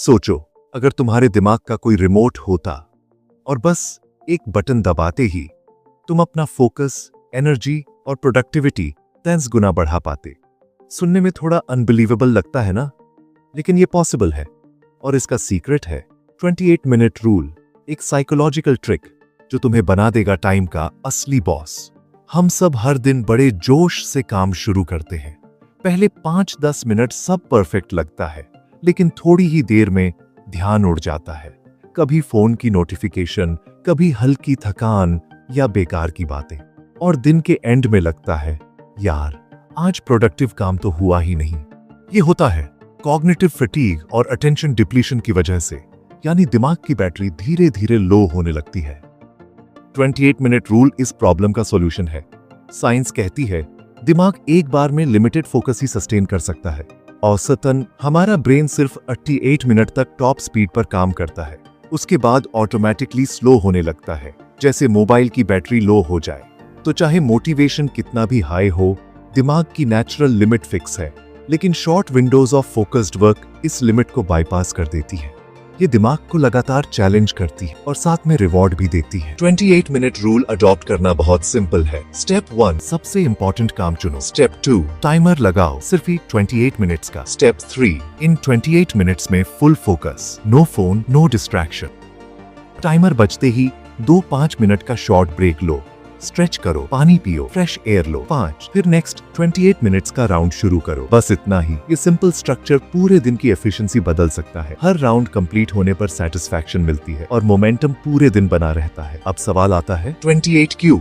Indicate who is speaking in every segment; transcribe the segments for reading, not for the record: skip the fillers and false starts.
Speaker 1: सोचो, अगर तुम्हारे दिमाग का कोई रिमोट होता और बस एक बटन दबाते ही तुम अपना फोकस, एनर्जी और प्रोडक्टिविटी 10 गुना बढ़ा पाते। सुनने में थोड़ा अनबिलीवेबल लगता है ना, लेकिन ये पॉसिबल है। और इसका सीक्रेट है 28 मिनट रूल, एक साइकोलॉजिकल ट्रिक जो तुम्हें बना देगा टाइम का असली बॉस। हम सब हर दिन बड़े जोश से काम शुरू करते हैं। पहले 5-10 मिनट सब परफेक्ट लगता है, लेकिन थोड़ी ही देर में ध्यान उड़ जाता है। कभी फोन की नोटिफिकेशन, कभी हल्की थकान या बेकार की बातें, और दिन के एंड में लगता है यार आज प्रोडक्टिव काम तो हुआ ही नहीं। ये होता है कॉग्निटिव फटीग और अटेंशन डिप्लीशन की वजह से, यानी दिमाग की बैटरी धीरे धीरे लो होने लगती है। 28 मिनट रूल इस प्रॉब्लम का सॉल्यूशन है। साइंस कहती है दिमाग एक बार में लिमिटेड फोकस ही सस्टेन कर सकता है। औसतन हमारा ब्रेन सिर्फ 88 मिनट तक टॉप स्पीड पर काम करता है। उसके बाद ऑटोमेटिकली स्लो होने लगता है, जैसे मोबाइल की बैटरी लो हो जाए। तो चाहे मोटिवेशन कितना भी हाई हो, दिमाग की नेचुरल लिमिट फिक्स है, लेकिन short Windows of focused work इस लिमिट को बाईपास कर देती है। ये दिमाग को लगातार चैलेंज करती है और साथ में रिवॉर्ड भी देती है। 28 मिनट रूल अडॉप्ट करना बहुत सिंपल है। स्टेप 1, सबसे इंपॉर्टेंट काम चुनो। स्टेप 2, टाइमर लगाओ, सिर्फ 28 मिनट्स का। स्टेप 3, इन 28 मिनट्स में full focus, no phone, no distraction. Timer बजते ही 2-5 मिनट का शॉर्ट ब्रेक लो, स्ट्रेच करो, पानी पियो, फ्रेश एयर लो। 5, फिर नेक्स्ट 28 मिनट्स का राउंड शुरू करो। बस इतना ही। ये सिंपल स्ट्रक्चर पूरे दिन की एफिशिएंसी बदल सकता है। हर राउंड कंप्लीट होने पर सेटिस्फैक्शन मिलती है और मोमेंटम पूरे दिन बना रहता है। अब सवाल आता है 28 क्यों,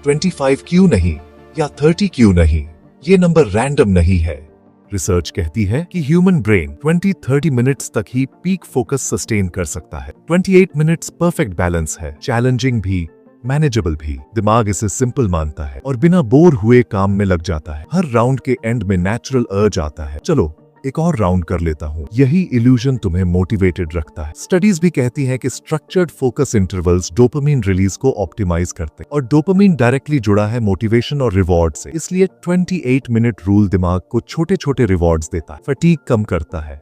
Speaker 1: 25 क्यों नहीं, या 30 क्यों नहीं? ये नंबर रैंडम नहीं है। रिसर्च कहती है कि ह्यूमन ब्रेन 20-30 मिनट्स तक ही पीक फोकस सस्टेन कर सकता है। 28 मिनट्स परफेक्ट बैलेंस है, चैलेंजिंग भी, मैनेजेबल भी। दिमाग इसे सिंपल मानता है और बिना बोर हुए काम में लग जाता है। हर राउंड के एंड में नेचुरल अर्ज आता है, चलो एक और राउंड कर लेता हूँ। यही इल्यूजन तुम्हें मोटिवेटेड रखता है। स्टडीज भी कहती है कि structured focus intervals dopamine release को ऑप्टिमाइज करते हैं, और डोपामिन डायरेक्टली जुड़ा है मोटिवेशन और रिवॉर्ड से। इसलिए 28 मिनट रूल दिमाग को छोटे छोटे रिवॉर्ड्स देता है, फटीग कम करता है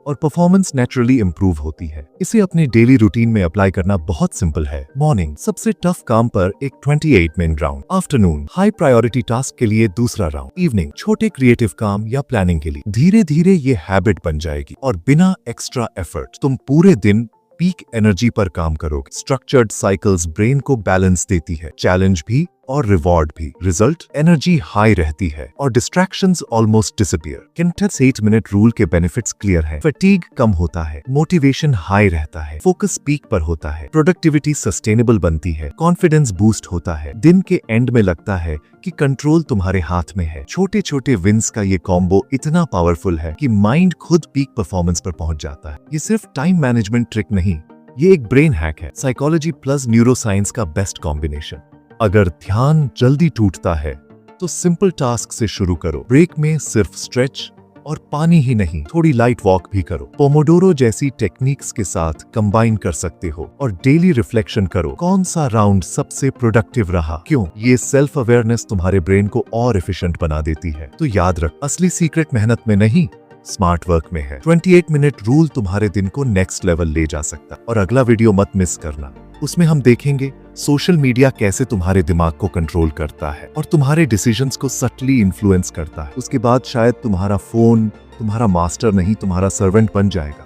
Speaker 1: और परफॉर्मेंस नेचुरली इंप्रूव होती है। इसे अपने डेली रूटीन में अप्लाई करना बहुत सिंपल है। मॉर्निंग, सबसे टफ काम पर एक 28 minute round. Afternoon, high priority task के लिए दूसरा राउंड। इवनिंग, छोटे क्रिएटिव काम या प्लानिंग के लिए। धीरे धीरे ये हैबिट बन जाएगी और बिना एक्स्ट्रा एफर्ट तुम पूरे दिन पीक एनर्जी पर काम करोगे। स्ट्रक्चर्ड साइकिल्स ब्रेन को बैलेंस देती है, चैलेंज भी और रिवॉर्ड भी। रिजल्ट, एनर्जी हाई रहती है और distractions almost disappear. 28 minute rule के बेनिफिट्स क्लियर हैं। फटीग कम होता है, मोटिवेशन हाई रहता है, फोकस पीक पर होता है, प्रोडक्टिविटी सस्टेनेबल बनती है, कॉन्फिडेंस बूस्ट होता है। दिन के एंड में लगता है कि कंट्रोल तुम्हारे हाथ में है। छोटे छोटे विंस का ये कॉम्बो इतना पावरफुल है कि माइंड खुद पीक परफॉर्मेंस पर पहुंच जाता है। ये सिर्फ टाइम मैनेजमेंट ट्रिक नहीं, ये एक ब्रेन हैक है, साइकोलॉजी प्लस न्यूरोसाइंस का बेस्ट कॉम्बिनेशन। अगर ध्यान जल्दी टूटता है तो सिंपल टास्क से शुरू करो। ब्रेक में सिर्फ स्ट्रेच और पानी ही नहीं, थोड़ी लाइट वॉक भी करो। पोमोडोरो जैसी टेक्निक्स के साथ कंबाइन कर सकते हो और डेली रिफ्लेक्शन करो, कौन सा राउंड सबसे प्रोडक्टिव रहा, क्यों। ये सेल्फ अवेयरनेस तुम्हारे ब्रेन को और एफिशिएंट बना देती है। तो याद रख, असली सीक्रेट मेहनत में नहीं, स्मार्ट वर्क में है। 28 मिनट रूल तुम्हारे दिन को नेक्स्ट लेवल ले जा सकता। और अगला वीडियो मत मिस करना, उसमें हम देखेंगे सोशल मीडिया कैसे तुम्हारे दिमाग को कंट्रोल करता है और तुम्हारे डिसीजंस को सटली इन्फ्लुएंस करता है। उसके बाद शायद तुम्हारा फोन तुम्हारा मास्टर नहीं, तुम्हारा सर्वेंट बन जाएगा।